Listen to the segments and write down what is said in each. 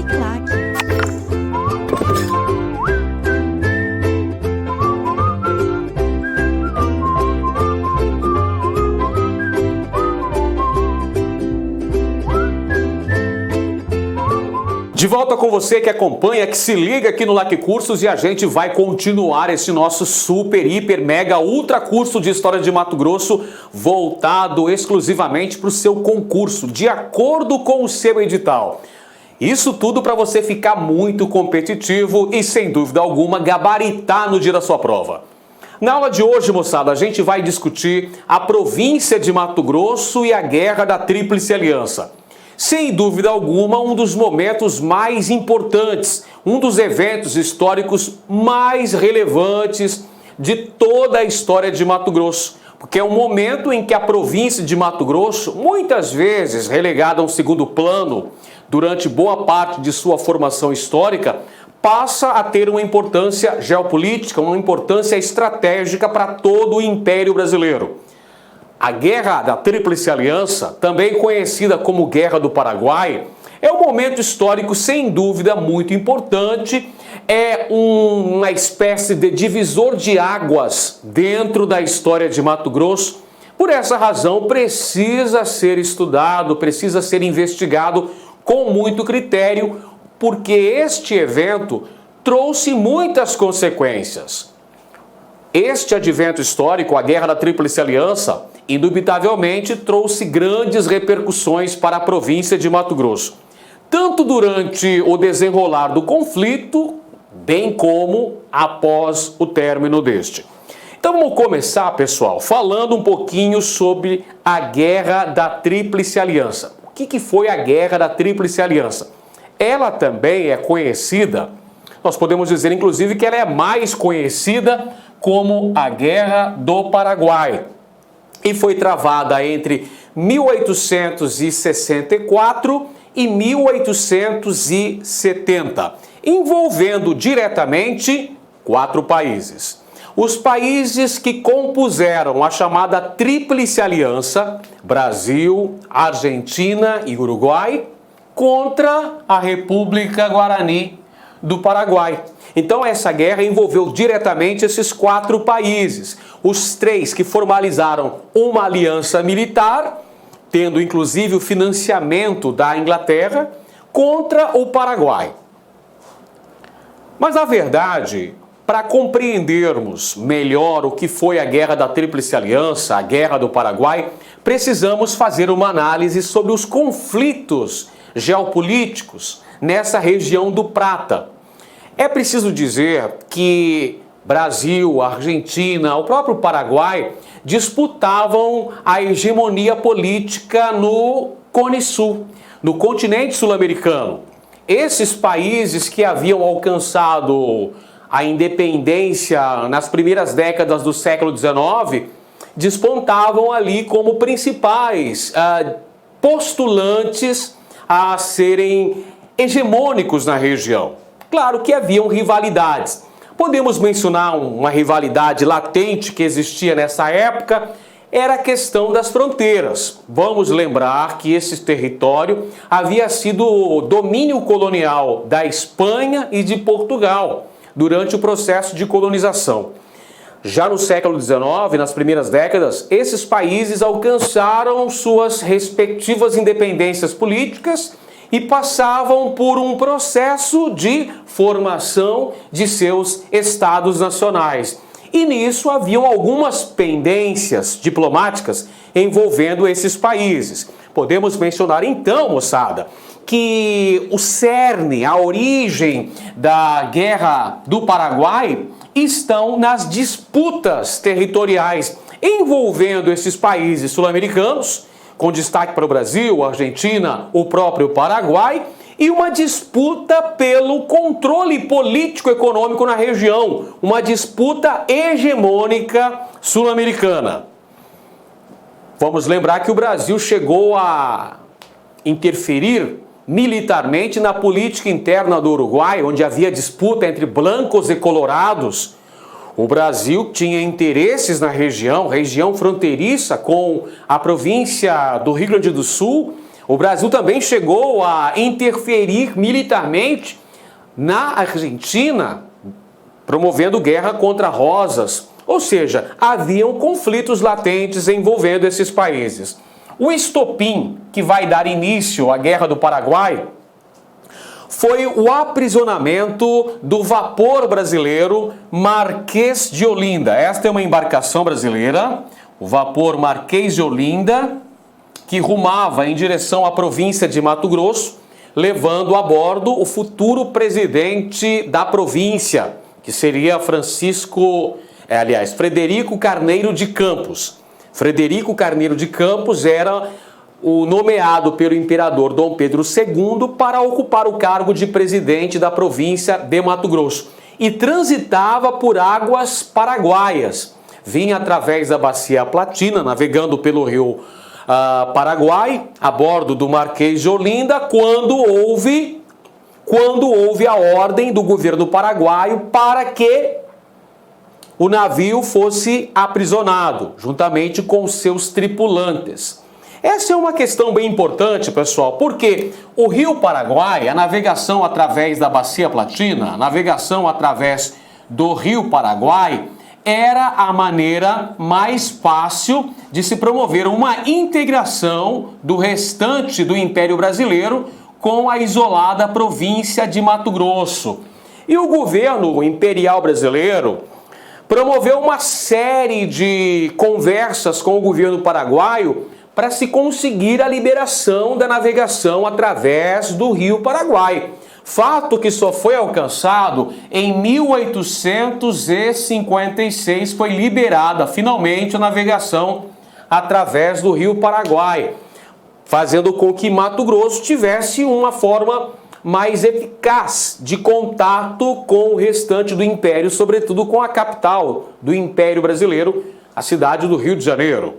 Uniclac. De volta com você que acompanha, que se liga aqui no LAC Cursos, e a gente vai continuar esse nosso super, hiper, mega, ultra curso de História de Mato Grosso, voltado exclusivamente para o seu concurso, de acordo com o seu edital. Isso tudo para você ficar muito competitivo e, sem dúvida alguma, gabaritar no dia da sua prova. Na aula de hoje, moçada, a gente vai discutir a província de Mato Grosso e a Guerra da Tríplice Aliança. Sem dúvida alguma, um dos momentos mais importantes, um dos eventos históricos mais relevantes de toda a história de Mato Grosso. Porque é um momento em que a província de Mato Grosso, muitas vezes relegada a um segundo plano durante boa parte de sua formação histórica, passa a ter uma importância geopolítica, uma importância estratégica para todo o Império Brasileiro. A Guerra da Tríplice Aliança, também conhecida como Guerra do Paraguai, é um momento histórico sem dúvida muito importante, é uma espécie de divisor de águas dentro da história de Mato Grosso. Por essa razão, precisa ser estudado, precisa ser investigado com muito critério, porque este evento trouxe muitas consequências. Este advento histórico, a Guerra da Tríplice Aliança, indubitavelmente trouxe grandes repercussões para a província de Mato Grosso, tanto durante o desenrolar do conflito, bem como após o término deste. Então vamos começar, pessoal, falando um pouquinho sobre a Guerra da Tríplice Aliança. O que foi a Guerra da Tríplice Aliança? Ela também é conhecida, nós podemos dizer inclusive que ela é mais conhecida como a Guerra do Paraguai. E foi travada entre 1864 e 1870, envolvendo diretamente 4 países. Os países que compuseram a chamada Tríplice Aliança, Brasil, Argentina e Uruguai, contra a República Guarani do Paraguai. Então essa guerra envolveu diretamente esses 4 países, os 3 que formalizaram uma aliança militar, tendo inclusive o financiamento da Inglaterra, contra o Paraguai. Mas na verdade, para compreendermos melhor o que foi a Guerra da Tríplice Aliança, a Guerra do Paraguai, precisamos fazer uma análise sobre os conflitos geopolíticos nessa região do Prata. É preciso dizer que Brasil, Argentina, o próprio Paraguai disputavam a hegemonia política no Cone Sul, no continente sul-americano. Esses países que haviam alcançado a independência nas primeiras décadas do século XIX despontavam ali como principais postulantes a serem hegemônicos na região. Claro que haviam rivalidades. Podemos mencionar uma rivalidade latente que existia nessa época, era a questão das fronteiras. Vamos lembrar que esse território havia sido domínio colonial da Espanha e de Portugal durante o processo de colonização. Já no século XIX, nas primeiras décadas, esses países alcançaram suas respectivas independências políticas e passavam por um processo de formação de seus estados nacionais. E nisso haviam algumas pendências diplomáticas envolvendo esses países. Podemos mencionar então, moçada, que o cerne, a origem da Guerra do Paraguai estão nas disputas territoriais envolvendo esses países sul-americanos, com destaque para o Brasil, a Argentina, o próprio Paraguai, e uma disputa pelo controle político-econômico na região, uma disputa hegemônica sul-americana. Vamos lembrar que o Brasil chegou a interferir militarmente na política interna do Uruguai, onde havia disputa entre blancos e colorados. O Brasil tinha interesses na região fronteiriça com a província do Rio Grande do Sul, O Brasil também chegou a interferir militarmente na Argentina, promovendo guerra contra Rosas. Ou seja, haviam conflitos latentes envolvendo esses países. O estopim que vai dar início à Guerra do Paraguai foi o aprisionamento do vapor brasileiro Marquês de Olinda. Esta é uma embarcação brasileira, o vapor Marquês de Olinda, que rumava em direção à província de Mato Grosso, levando a bordo o futuro presidente da província, que seria Frederico Carneiro de Campos. Frederico Carneiro de Campos era o nomeado pelo imperador Dom Pedro II para ocupar o cargo de presidente da província de Mato Grosso e transitava por águas paraguaias. Vinha através da Bacia Platina, navegando pelo rio Paraguai, a bordo do Marquês de Olinda, quando houve a ordem do governo paraguaio para que o navio fosse aprisionado, juntamente com seus tripulantes. Essa é uma questão bem importante, pessoal, porque o rio Paraguai, a navegação através da Bacia Platina, a navegação através do rio Paraguai, era a maneira mais fácil de se promover uma integração do restante do Império Brasileiro com a isolada província de Mato Grosso. E o governo imperial brasileiro promoveu uma série de conversas com o governo paraguaio para se conseguir a liberação da navegação através do rio Paraguai. Fato que só foi alcançado em 1856, foi liberada finalmente a navegação através do rio Paraguai, fazendo com que Mato Grosso tivesse uma forma mais eficaz de contato com o restante do Império, sobretudo com a capital do Império Brasileiro, a cidade do Rio de Janeiro.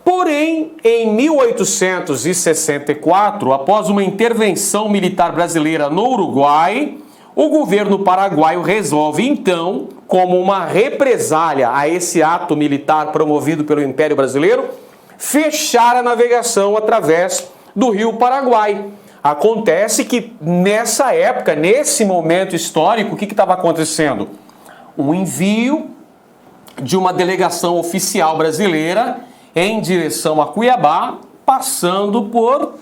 Porém, em 1864, após uma intervenção militar brasileira no Uruguai, o governo paraguaio resolve, então, como uma represália a esse ato militar promovido pelo Império Brasileiro, fechar a navegação através do rio Paraguai. Acontece que nessa época, nesse momento histórico, o que estava acontecendo? Um envio de uma delegação oficial brasileira em direção a Cuiabá, passando por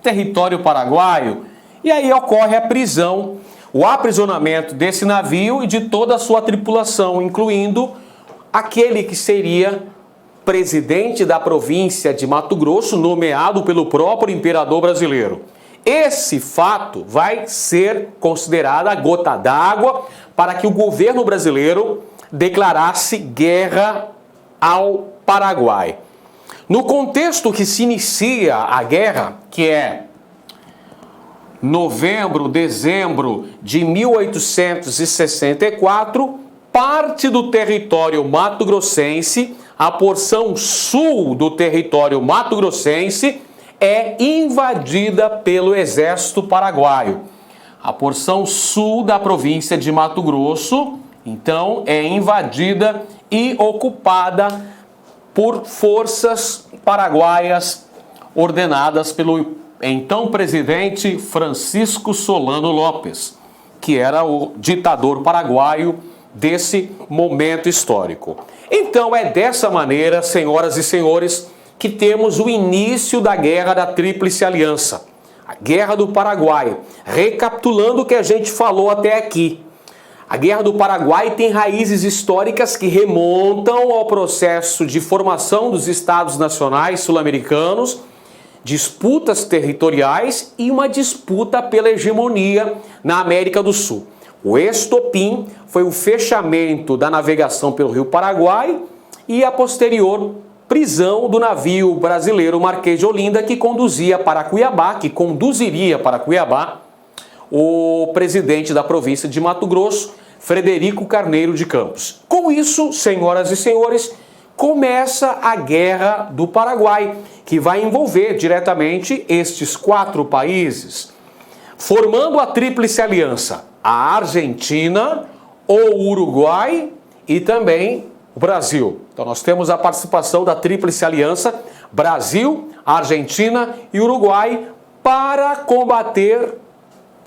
território paraguaio. E aí ocorre a prisão, o aprisionamento desse navio e de toda a sua tripulação, incluindo aquele que seria presidente da província de Mato Grosso, nomeado pelo próprio imperador brasileiro. Esse fato vai ser considerado a gota d'água para que o governo brasileiro declarasse guerra ao Paraguai. No contexto que se inicia a guerra, que é novembro, dezembro de 1864, parte do território mato-grossense, a porção sul do território mato-grossense, é invadida pelo exército paraguaio. A porção sul da província de Mato Grosso, então, é invadida e ocupada por forças paraguaias ordenadas pelo então presidente Francisco Solano Lopes, que era o ditador paraguaio desse momento histórico. Então é dessa maneira, senhoras e senhores, que temos o início da Guerra da Tríplice Aliança, a Guerra do Paraguai. Recapitulando o que a gente falou até aqui, a Guerra do Paraguai tem raízes históricas que remontam ao processo de formação dos Estados Nacionais sul-americanos, disputas territoriais e uma disputa pela hegemonia na América do Sul. O estopim foi o fechamento da navegação pelo rio Paraguai e a posterior prisão do navio brasileiro Marquês de Olinda, que conduziria para Cuiabá o presidente da província de Mato Grosso, Frederico Carneiro de Campos. Com isso, senhoras e senhores, começa a Guerra do Paraguai, que vai envolver diretamente estes 4 países, formando a Tríplice Aliança, a Argentina, o Uruguai e também o Brasil. Então nós temos a participação da Tríplice Aliança Brasil, Argentina e Uruguai para combater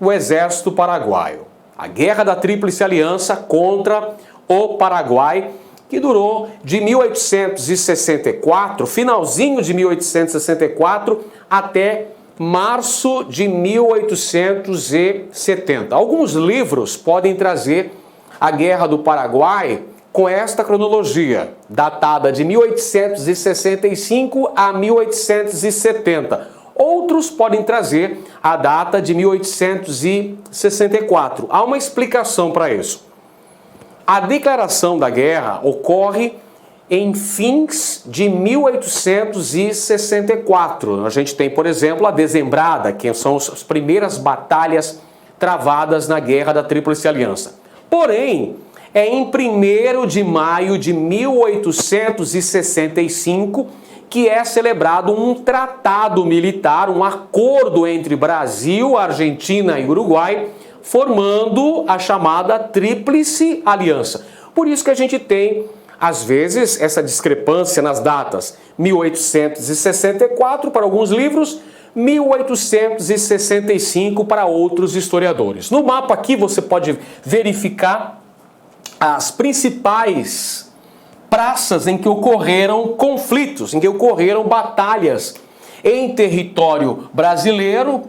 o exército paraguaio. A Guerra da Tríplice Aliança contra o Paraguai, que durou de 1864, finalzinho de 1864, até março de 1870. Alguns livros podem trazer a Guerra do Paraguai com esta cronologia, datada de 1865 a 1870. Outros podem trazer a data de 1864. Há uma explicação para isso. A declaração da guerra ocorre em fins de 1864. A gente tem, por exemplo, a Dezembrada, que são as primeiras batalhas travadas na Guerra da Tríplice Aliança. Porém, é em 1º de maio de 1865 que é celebrado um tratado militar, um acordo entre Brasil, Argentina e Uruguai, formando a chamada Tríplice Aliança. Por isso que a gente tem, às vezes, essa discrepância nas datas. 1864 para alguns livros, 1865 para outros historiadores. No mapa aqui você pode verificar as principais praças em que ocorreram conflitos, em que ocorreram batalhas em território brasileiro.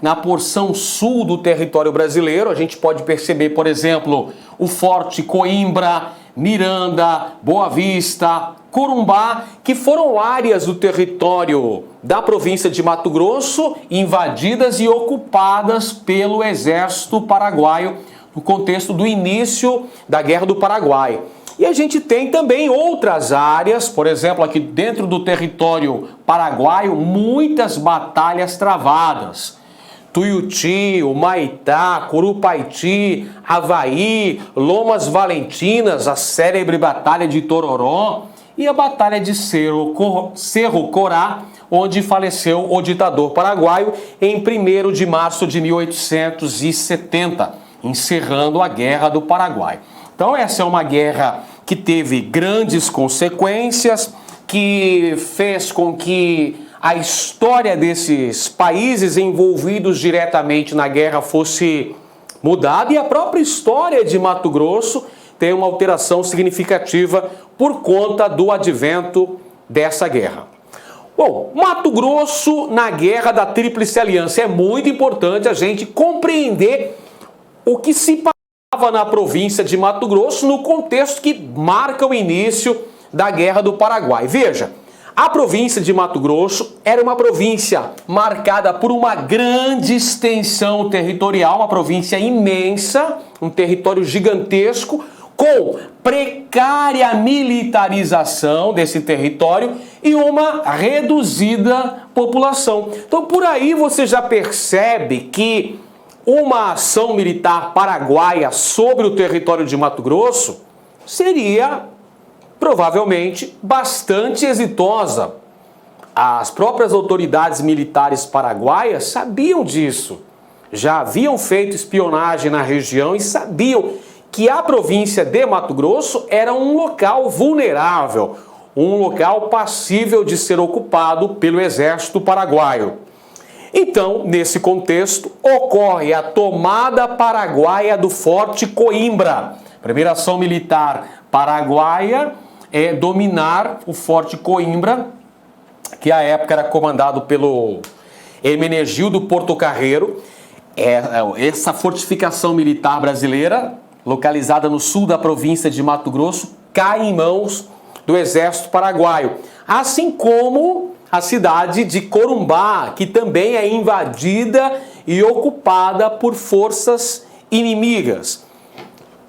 Na porção sul do território brasileiro, a gente pode perceber, por exemplo, o Forte Coimbra, Miranda, Boa Vista, Corumbá, que foram áreas do território da província de Mato Grosso invadidas e ocupadas pelo exército paraguaio no contexto do início da Guerra do Paraguai. E a gente tem também outras áreas, por exemplo, aqui dentro do território paraguaio, muitas batalhas travadas. Tuiuti, Humaitá, Curupaiti, Avaí, Lomas Valentinas, a célebre Batalha de Tororó e a Batalha de Cerro Corá, onde faleceu o ditador paraguaio em 1º de março de 1870, encerrando a Guerra do Paraguai. Então essa é uma guerra que teve grandes consequências, que fez com que a história desses países envolvidos diretamente na guerra fosse mudada e a própria história de Mato Grosso tem uma alteração significativa por conta do advento dessa guerra. Bom, Mato Grosso na Guerra da Tríplice Aliança. É muito importante a gente compreender o que se passava na província de Mato Grosso no contexto que marca o início da Guerra do Paraguai. Veja, a província de Mato Grosso era uma província marcada por uma grande extensão territorial, uma província imensa, um território gigantesco, com precária militarização desse território e uma reduzida população. Então, por aí você já percebe que uma ação militar paraguaia sobre o território de Mato Grosso seria provavelmente bastante exitosa. As próprias autoridades militares paraguaias sabiam disso. Já haviam feito espionagem na região e sabiam que a província de Mato Grosso era um local vulnerável, um local passível de ser ocupado pelo exército paraguaio. Então, nesse contexto, ocorre a tomada paraguaia do Forte Coimbra. A primeira ação militar paraguaia é dominar o Forte Coimbra, que à época era comandado pelo Hermenegildo Portocarrero. Essa fortificação militar brasileira, localizada no sul da província de Mato Grosso, cai em mãos do exército paraguaio. Assim como a cidade de Corumbá, que também é invadida e ocupada por forças inimigas.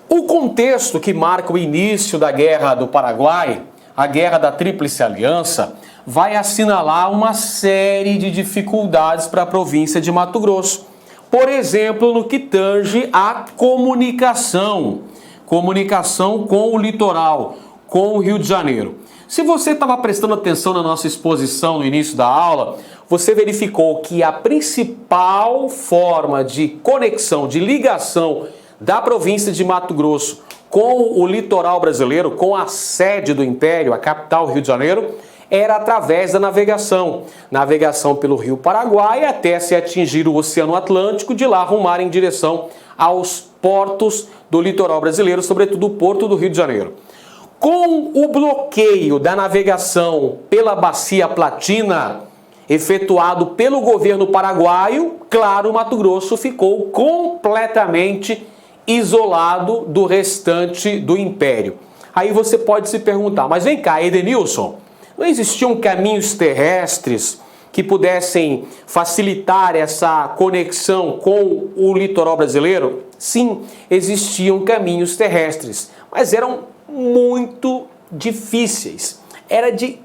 O contexto que marca o início da Guerra do Paraguai, a Guerra da Tríplice Aliança, vai assinalar uma série de dificuldades para a província de Mato Grosso. Por exemplo, no que tange à comunicação com o litoral, com o Rio de Janeiro. Se você estava prestando atenção na nossa exposição no início da aula, você verificou que a principal forma de conexão, de ligação da província de Mato Grosso com o litoral brasileiro, com a sede do Império, a capital Rio de Janeiro, era através da navegação. Navegação pelo Rio Paraguai até se atingir o Oceano Atlântico, de lá rumar em direção aos portos do litoral brasileiro, sobretudo o Porto do Rio de Janeiro. Com o bloqueio da navegação pela Bacia Platina, efetuado pelo governo paraguaio, claro, Mato Grosso ficou completamente isolado do restante do império. Aí você pode se perguntar, mas vem cá, Edenilson, não existiam caminhos terrestres que pudessem facilitar essa conexão com o litoral brasileiro? Sim, existiam caminhos terrestres, mas eram muito difíceis. Era de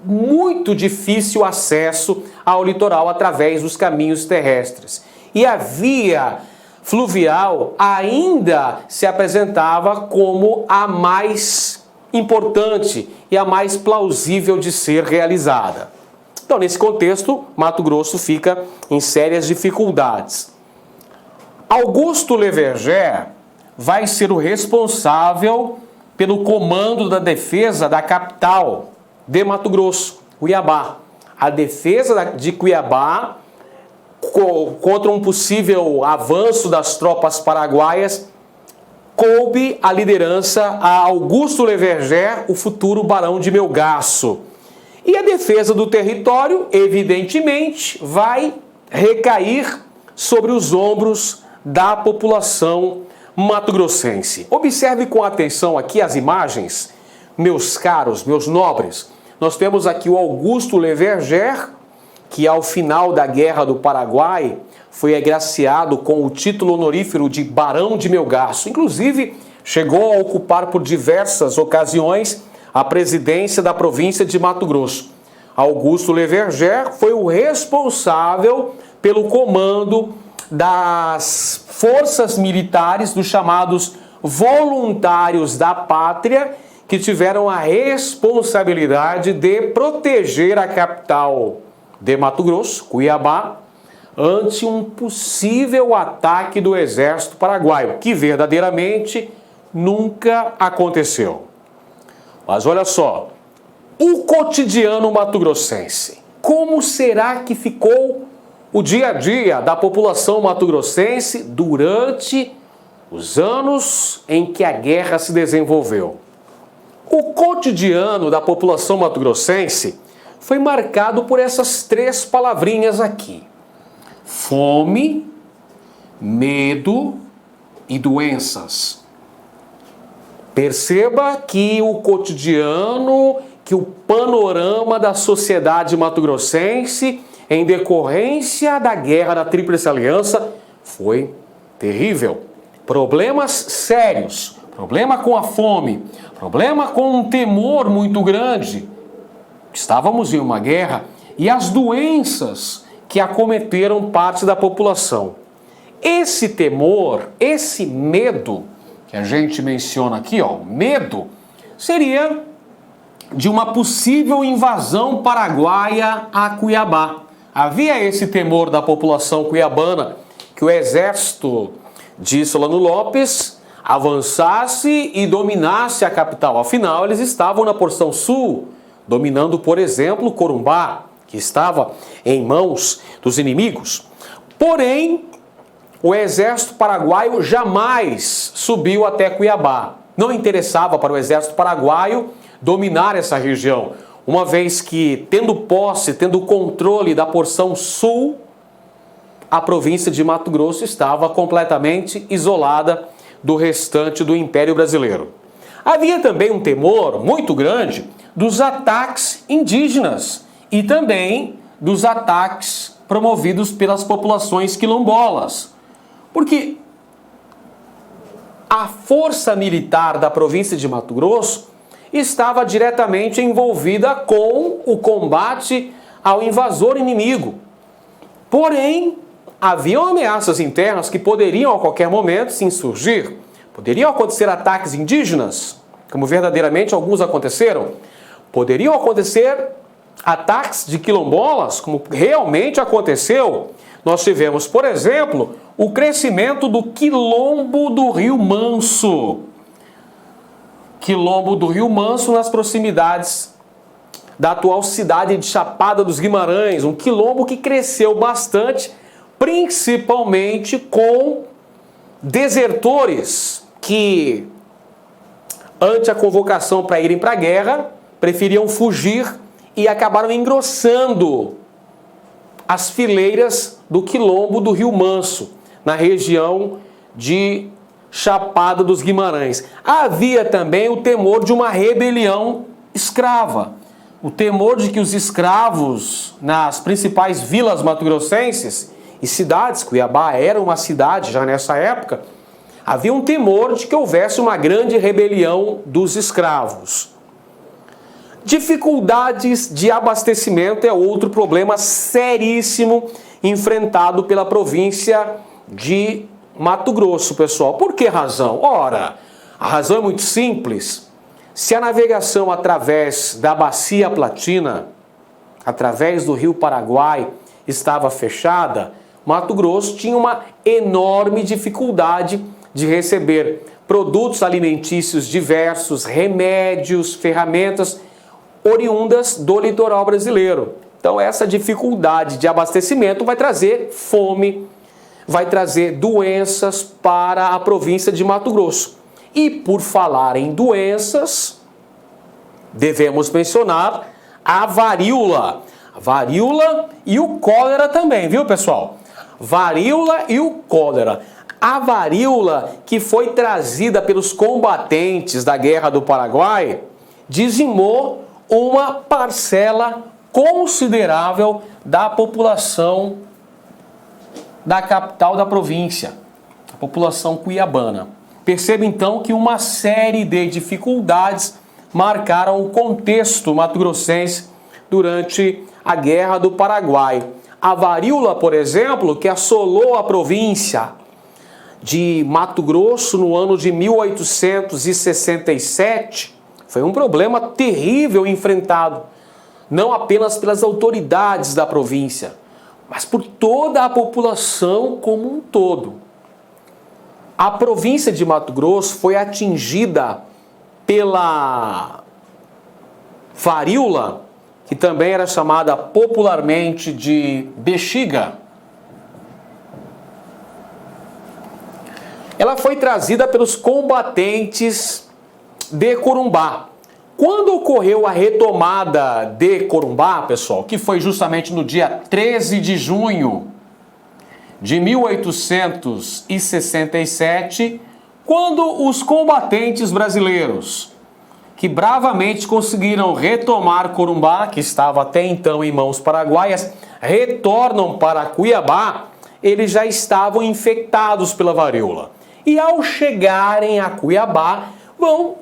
muito difícil acesso ao litoral através dos caminhos terrestres. E a via fluvial ainda se apresentava como a mais importante e a mais plausível de ser realizada. Então, nesse contexto, Mato Grosso fica em sérias dificuldades. Augusto Leverger vai ser o responsável pelo comando da defesa da capital de Mato Grosso, Cuiabá. A defesa de Cuiabá contra um possível avanço das tropas paraguaias coube a liderança a Augusto Leverger, o futuro barão de Melgaço. E a defesa do território, evidentemente, vai recair sobre os ombros da população mato-grossense. Observe com atenção aqui as imagens, meus caros, meus nobres. Nós temos aqui o Augusto Leverger, que ao final da Guerra do Paraguai foi agraciado com o título honorífero de Barão de Melgaço. Inclusive, chegou a ocupar por diversas ocasiões a presidência da província de Mato Grosso. Augusto Leverger foi o responsável pelo comando das forças militares dos chamados voluntários da pátria, que tiveram a responsabilidade de proteger a capital de Mato Grosso, Cuiabá, ante um possível ataque do exército paraguaio, que verdadeiramente nunca aconteceu. Mas olha só, o cotidiano mato-grossense, como será que ficou o dia a dia da população mato-grossense durante os anos em que a guerra se desenvolveu? O cotidiano da população mato-grossense foi marcado por essas três palavrinhas aqui: fome, medo e doenças. Perceba que o cotidiano, que o panorama da sociedade mato-grossense, em decorrência da Guerra da Tríplice Aliança, foi terrível. Problemas sérios, problema com a fome, problema com um temor muito grande. Estávamos em uma guerra e as doenças que acometeram parte da população. Esse temor, esse medo que a gente menciona aqui, medo, seria de uma possível invasão paraguaia a Cuiabá. Havia esse temor da população cuiabana que o exército de Solano Lopes avançasse e dominasse a capital. Afinal, eles estavam na porção sul, dominando, por exemplo, Corumbá, que estava em mãos dos inimigos. Porém, o exército paraguaio jamais subiu até Cuiabá. Não interessava para o exército paraguaio dominar essa região, uma vez que, tendo posse, tendo controle da porção sul, a província de Mato Grosso estava completamente isolada do restante do Império Brasileiro. Havia também um temor muito grande dos ataques indígenas e também dos ataques promovidos pelas populações quilombolas. Porque a força militar da província de Mato Grosso estava diretamente envolvida com o combate ao invasor inimigo. Porém, haviam ameaças internas que poderiam a qualquer momento se insurgir. Poderiam acontecer ataques indígenas, como verdadeiramente alguns aconteceram. Poderiam acontecer ataques de quilombolas, como realmente aconteceu. Nós tivemos, por exemplo, o crescimento do Quilombo do Rio Manso. Quilombo do Rio Manso nas proximidades da atual cidade de Chapada dos Guimarães, um quilombo que cresceu bastante, principalmente com desertores que, ante a convocação para irem para a guerra, preferiam fugir e acabaram engrossando as fileiras do quilombo do Rio Manso, na região de Chapada dos Guimarães. Havia também o temor de uma rebelião escrava, o temor de que os escravos nas principais vilas mato-grossenses e cidades, Cuiabá era uma cidade já nessa época, havia um temor de que houvesse uma grande rebelião dos escravos. Dificuldades de abastecimento é outro problema seríssimo enfrentado pela província de Mato Grosso, pessoal. Por que razão? Ora, a razão é muito simples. Se a navegação através da Bacia Platina, através do Rio Paraguai, estava fechada, Mato Grosso tinha uma enorme dificuldade de receber produtos alimentícios diversos, remédios, ferramentas oriundas do litoral brasileiro. Então essa dificuldade de abastecimento vai trazer fome, vai trazer doenças para a província de Mato Grosso. E por falar em doenças, devemos mencionar a varíola. A varíola e o cólera também, viu, pessoal? Varíola e o cólera. A varíola, que foi trazida pelos combatentes da Guerra do Paraguai, dizimou uma parcela considerável da população da capital da província, a população cuiabana. Perceba então que uma série de dificuldades marcaram o contexto mato-grossense durante a Guerra do Paraguai. A varíola, por exemplo, que assolou a província de Mato Grosso no ano de 1867, foi um problema terrível enfrentado, não apenas pelas autoridades da província, mas por toda a população como um todo. A província de Mato Grosso foi atingida pela varíola, que também era chamada popularmente de bexiga. Ela foi trazida pelos combatentes de Corumbá. Quando ocorreu a retomada de Corumbá, pessoal, que foi justamente no dia 13 de junho de 1867, quando os combatentes brasileiros, que bravamente conseguiram retomar Corumbá, que estava até então em mãos paraguaias, retornam para Cuiabá, eles já estavam infectados pela varíola. E ao chegarem a Cuiabá, vão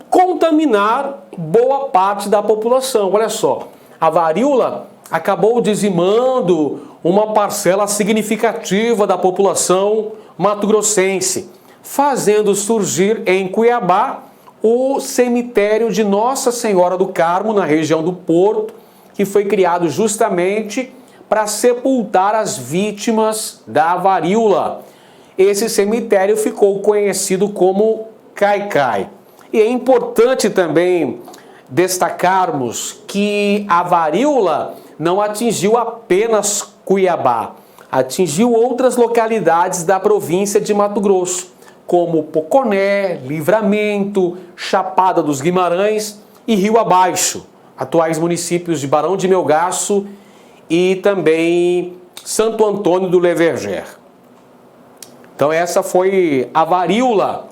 contaminar boa parte da população. Olha só, a varíola acabou dizimando uma parcela significativa da população mato-grossense, fazendo surgir em Cuiabá o cemitério de Nossa Senhora do Carmo, na região do Porto, que foi criado justamente para sepultar as vítimas da varíola. Esse cemitério ficou conhecido como Caicai. E é importante também destacarmos que a varíola não atingiu apenas Cuiabá, atingiu outras localidades da província de Mato Grosso, como Poconé, Livramento, Chapada dos Guimarães e Rio Abaixo, atuais municípios de Barão de Melgaço e também Santo Antônio do Leverger. Então essa foi a varíola,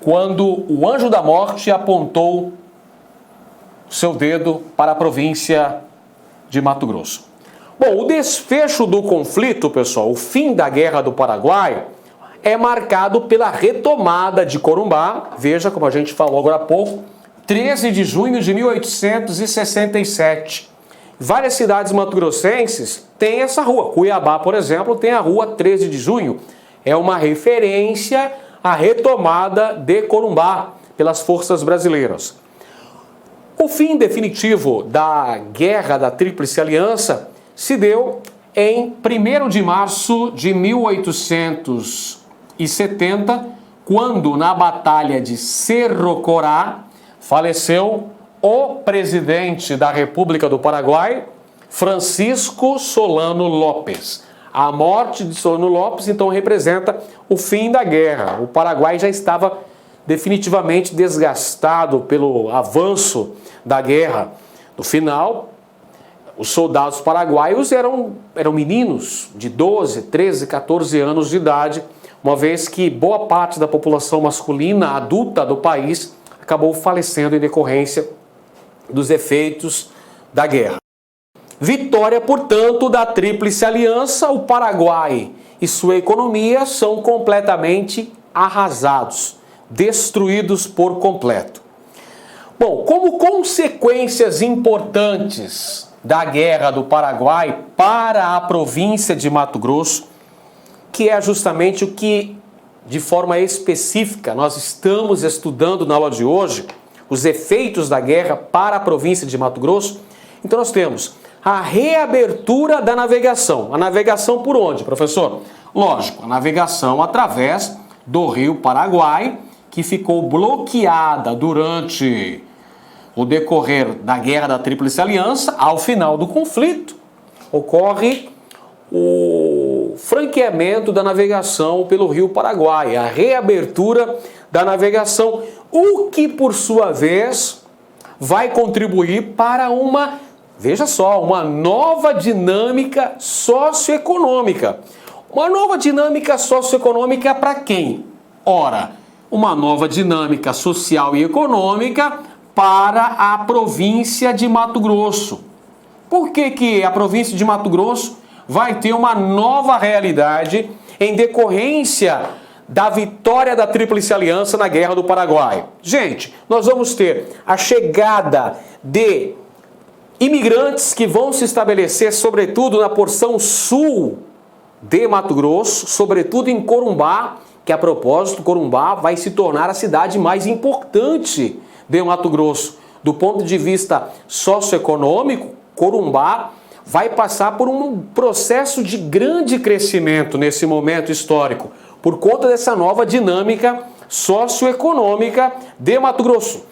quando o anjo da morte apontou seu dedo para a província de Mato Grosso. Bom, o desfecho do conflito, pessoal, o fim da Guerra do Paraguai, é marcado pela retomada de Corumbá. Veja, como a gente falou agora há pouco, 13 de junho de 1867. Várias cidades mato-grossenses têm essa rua. Cuiabá, por exemplo, tem a rua 13 de junho. É uma referência à retomada de Corumbá pelas forças brasileiras. O fim definitivo da Guerra da Tríplice Aliança se deu em 1º de março de 1870, quando, na Batalha de Cerro Corá, faleceu o presidente da República do Paraguai, Francisco Solano Lopes. A morte de Solano Lopes, então, representa o fim da guerra. O Paraguai já estava definitivamente desgastado pelo avanço da guerra. No final, os soldados paraguaios eram meninos de 12, 13, 14 anos de idade, uma vez que boa parte da população masculina adulta do país acabou falecendo em decorrência dos efeitos da guerra. Vitória, portanto, da Tríplice Aliança. O Paraguai e sua economia são completamente arrasados, destruídos por completo. Bom, como consequências importantes da Guerra do Paraguai para a província de Mato Grosso, que é justamente o que, de forma específica, nós estamos estudando na aula de hoje, os efeitos da guerra para a província de Mato Grosso, então nós temos a reabertura da navegação. A navegação por onde, professor? Lógico, a navegação através do Rio Paraguai, que ficou bloqueada durante o decorrer da Guerra da Tríplice Aliança. Ao final do conflito, ocorre o franqueamento da navegação pelo Rio Paraguai, a reabertura da navegação, o que, por sua vez, vai contribuir para uma, veja só, uma nova dinâmica socioeconômica. Uma nova dinâmica socioeconômica para quem? Ora, uma nova dinâmica social e econômica para a província de Mato Grosso. Por que a província de Mato Grosso vai ter uma nova realidade em decorrência da vitória da Tríplice Aliança na Guerra do Paraguai? Gente, nós vamos ter a chegada de imigrantes que vão se estabelecer, sobretudo na porção sul de Mato Grosso, sobretudo em Corumbá, que, a propósito, Corumbá vai se tornar a cidade mais importante de Mato Grosso. Do ponto de vista socioeconômico, Corumbá vai passar por um processo de grande crescimento nesse momento histórico, por conta dessa nova dinâmica socioeconômica de Mato Grosso,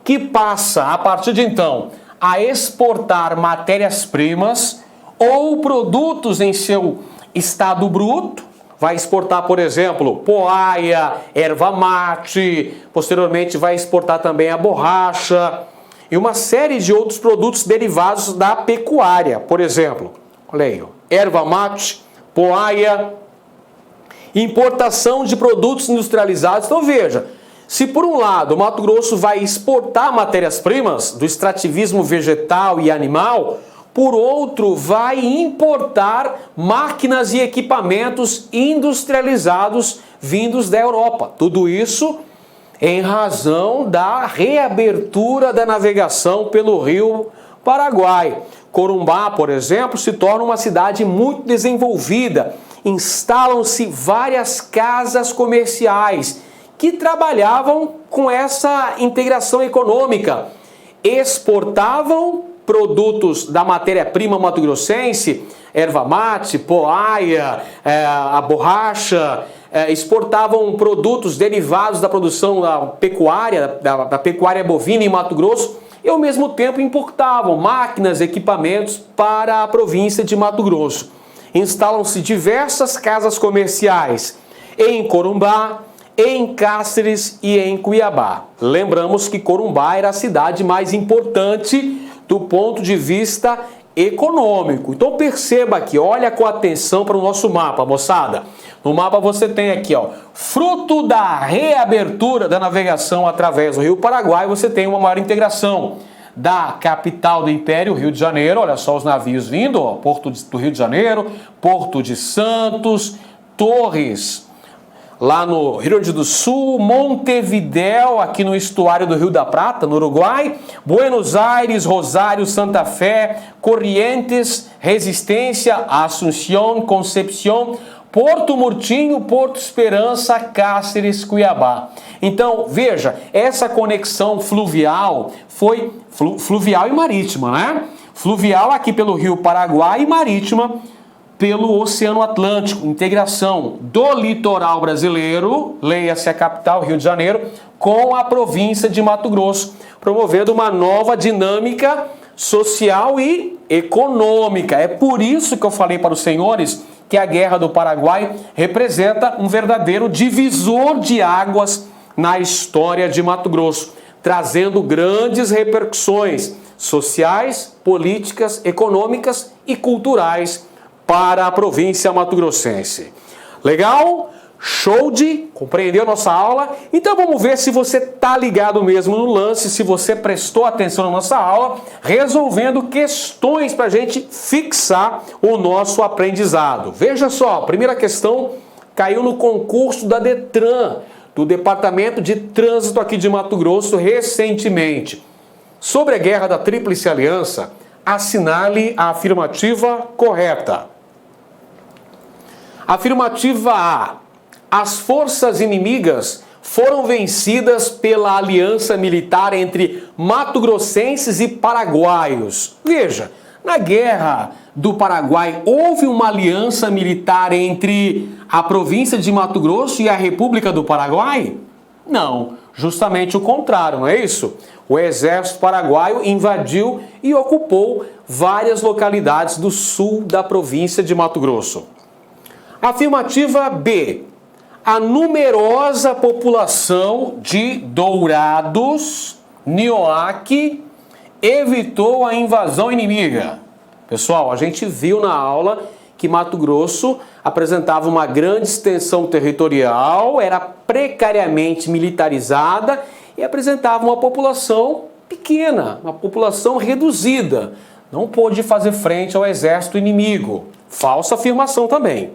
que passa, a partir de então, a exportar matérias-primas ou produtos em seu estado bruto. Vai exportar, por exemplo, poaia, erva mate, posteriormente vai exportar também a borracha e uma série de outros produtos derivados da pecuária. Por exemplo, olha aí, erva mate, poaia, importação de produtos industrializados. Então veja, se por um lado o Mato Grosso vai exportar matérias-primas do extrativismo vegetal e animal, por outro, vai importar máquinas e equipamentos industrializados vindos da Europa. Tudo isso em razão da reabertura da navegação pelo Rio Paraguai. Corumbá, por exemplo, se torna uma cidade muito desenvolvida. Instalam-se várias casas comerciais que trabalhavam com essa integração econômica. Exportavam produtos da matéria-prima mato-grossense, erva mate, poaia, a borracha, exportavam produtos derivados da produção da pecuária, da pecuária bovina em Mato Grosso, e ao mesmo tempo importavam máquinas, equipamentos para a província de Mato Grosso. Instalam-se diversas casas comerciais em Corumbá, em Cáceres e em Cuiabá. Lembramos que Corumbá era a cidade mais importante do ponto de vista econômico. Então perceba aqui, olha com atenção para o nosso mapa, moçada. No mapa você tem aqui, ó, fruto da reabertura da navegação através do Rio Paraguai, você tem uma maior integração da capital do Império, Rio de Janeiro. Olha só os navios vindo, ó, Porto do Rio de Janeiro, Porto de Santos, Torres lá no Rio Grande do Sul, Montevidéu, aqui no estuário do Rio da Prata, no Uruguai, Buenos Aires, Rosário, Santa Fé, Corrientes, Resistência, Assunção, Concepción, Porto Murtinho, Porto Esperança, Cáceres, Cuiabá. Então, veja, essa conexão fluvial foi fluvial e marítima, né? Fluvial aqui pelo Rio Paraguai e marítima pelo Oceano Atlântico, integração do litoral brasileiro, leia-se a capital, Rio de Janeiro, com a província de Mato Grosso, promovendo uma nova dinâmica social e econômica. É por isso que eu falei para os senhores que a Guerra do Paraguai representa um verdadeiro divisor de águas na história de Mato Grosso, trazendo grandes repercussões sociais, políticas, econômicas e culturais para a província mato-grossense. Legal? Show de compreender a nossa aula? Então vamos ver se você está ligado mesmo no lance, se você prestou atenção na nossa aula, resolvendo questões para a gente fixar o nosso aprendizado. Veja só, a primeira questão caiu no concurso da DETRAN, do Departamento de Trânsito aqui de Mato Grosso, recentemente. Sobre a Guerra da Tríplice Aliança, assinale a afirmativa correta. Afirmativa A. As forças inimigas foram vencidas pela aliança militar entre mato-grossenses e paraguaios. Veja, na Guerra do Paraguai houve uma aliança militar entre a província de Mato Grosso e a República do Paraguai? Não, justamente o contrário, não é isso? O exército paraguaio invadiu e ocupou várias localidades do sul da província de Mato Grosso. Afirmativa B. A numerosa população de Dourados, Nioaque, evitou a invasão inimiga. Pessoal, a gente viu na aula que Mato Grosso apresentava uma grande extensão territorial, era precariamente militarizada e apresentava uma população pequena, uma população reduzida. Não pôde fazer frente ao exército inimigo. Falsa afirmação também.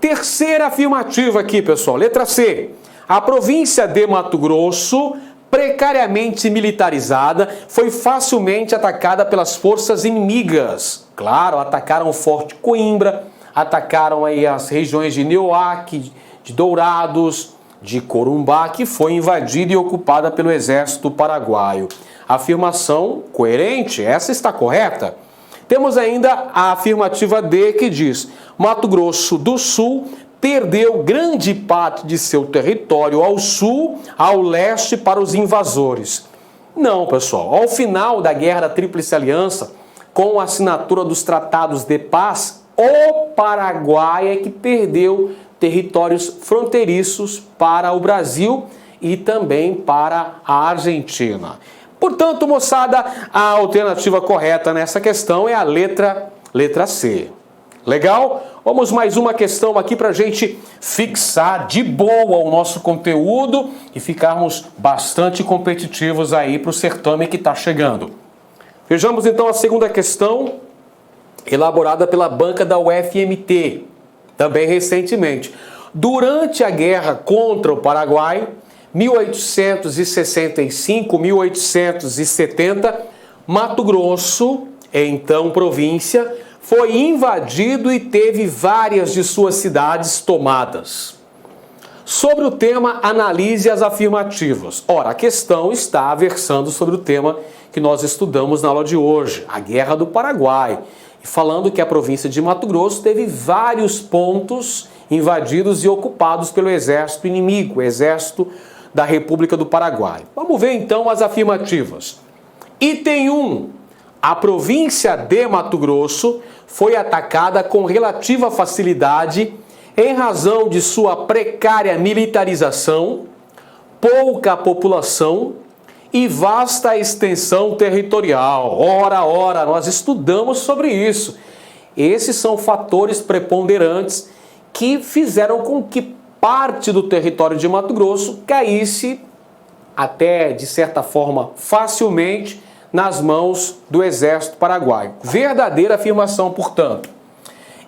Terceira afirmativa aqui, pessoal, letra C. A província de Mato Grosso, precariamente militarizada, foi facilmente atacada pelas forças inimigas. Claro, atacaram o Forte Coimbra, atacaram aí as regiões de Nioaque, de Dourados, de Corumbá, que foi invadida e ocupada pelo exército paraguaio. Afirmação coerente, essa está correta? Temos ainda a afirmativa D, que diz: Mato Grosso do Sul perdeu grande parte de seu território ao sul, ao leste para os invasores. Não, pessoal. Ao final da Guerra da Tríplice Aliança, com a assinatura dos tratados de paz, o Paraguai é que perdeu territórios fronteiriços para o Brasil e também para a Argentina. Portanto, moçada, a alternativa correta nessa questão é a letra C. Legal? Vamos mais uma questão aqui para a gente fixar de boa o nosso conteúdo e ficarmos bastante competitivos aí para o certame que está chegando. Vejamos então a segunda questão, elaborada pela banca da UFMT, também recentemente. Durante a guerra contra o Paraguai, 1865-1870, Mato Grosso, então província, foi invadido e teve várias de suas cidades tomadas. Sobre o tema, analise as afirmativas. Ora, a questão está versando sobre o tema que nós estudamos na aula de hoje, a Guerra do Paraguai, e falando que a província de Mato Grosso teve vários pontos invadidos e ocupados pelo exército inimigo, o exército da República do Paraguai. Vamos ver então as afirmativas. Item 1. A província de Mato Grosso foi atacada com relativa facilidade em razão de sua precária militarização, pouca população e vasta extensão territorial. Ora, nós estudamos sobre isso. Esses são fatores preponderantes que fizeram com que parte do território de Mato Grosso caísse até, de certa forma, facilmente nas mãos do exército paraguaio. Verdadeira afirmação, portanto.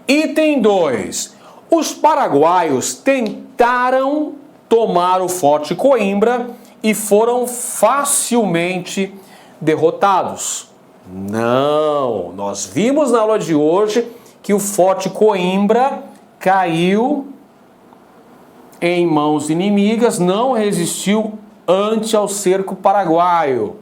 Item 2. Os paraguaios tentaram tomar o Forte Coimbra e foram facilmente derrotados. Não, nós vimos na aula de hoje que o Forte Coimbra caiu em mãos inimigas, não resistiu ante ao cerco paraguaio.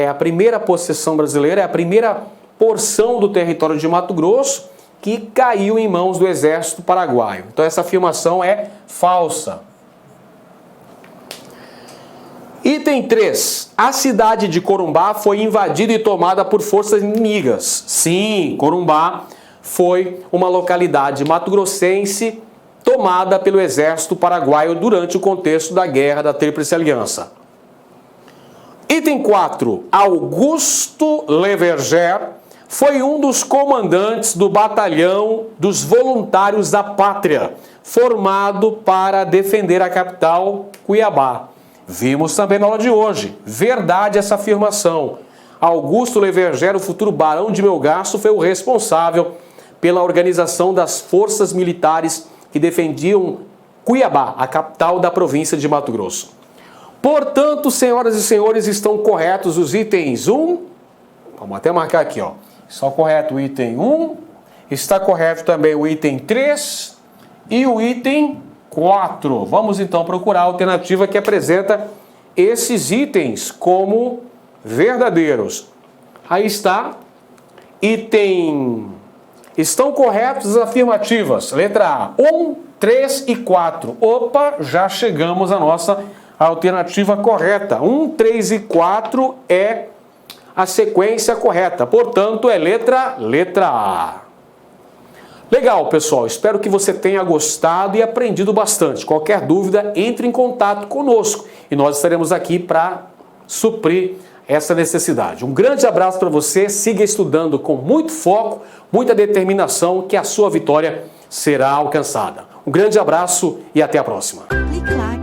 A primeira possessão brasileira, é a primeira porção do território de Mato Grosso que caiu em mãos do exército paraguaio. Então essa afirmação é falsa. Item 3. A cidade de Corumbá foi invadida e tomada por forças inimigas. Sim, Corumbá foi uma localidade mato-grossense tomada pelo exército paraguaio durante o contexto da Guerra da Tríplice Aliança. Item 4. Augusto Leverger foi um dos comandantes do Batalhão dos Voluntários da Pátria, formado para defender a capital, Cuiabá. Vimos também na aula de hoje. Verdade essa afirmação. Augusto Leverger, o futuro barão de Melgaço, foi o responsável pela organização das forças militares que defendiam Cuiabá, a capital da província de Mato Grosso. Portanto, senhoras e senhores, estão corretos os itens 1. Vamos até marcar aqui, ó. Está correto o item 1. Está correto também o item 3 e o item 4. Vamos então procurar a alternativa que apresenta esses itens como verdadeiros. Aí está. Item. Estão corretos as afirmativas. Letra A. 1, 3 e 4. Opa, já chegamos à nossa alternativa correta. 1, 3 e 4 é a sequência correta. Portanto, é letra A. Legal, pessoal. Espero que você tenha gostado e aprendido bastante. Qualquer dúvida, entre em contato conosco e nós estaremos aqui para suprir essa necessidade. Um grande abraço para você. Siga estudando com muito foco, muita determinação, que a sua vitória será alcançada. Um grande abraço e até a próxima. Clique lá.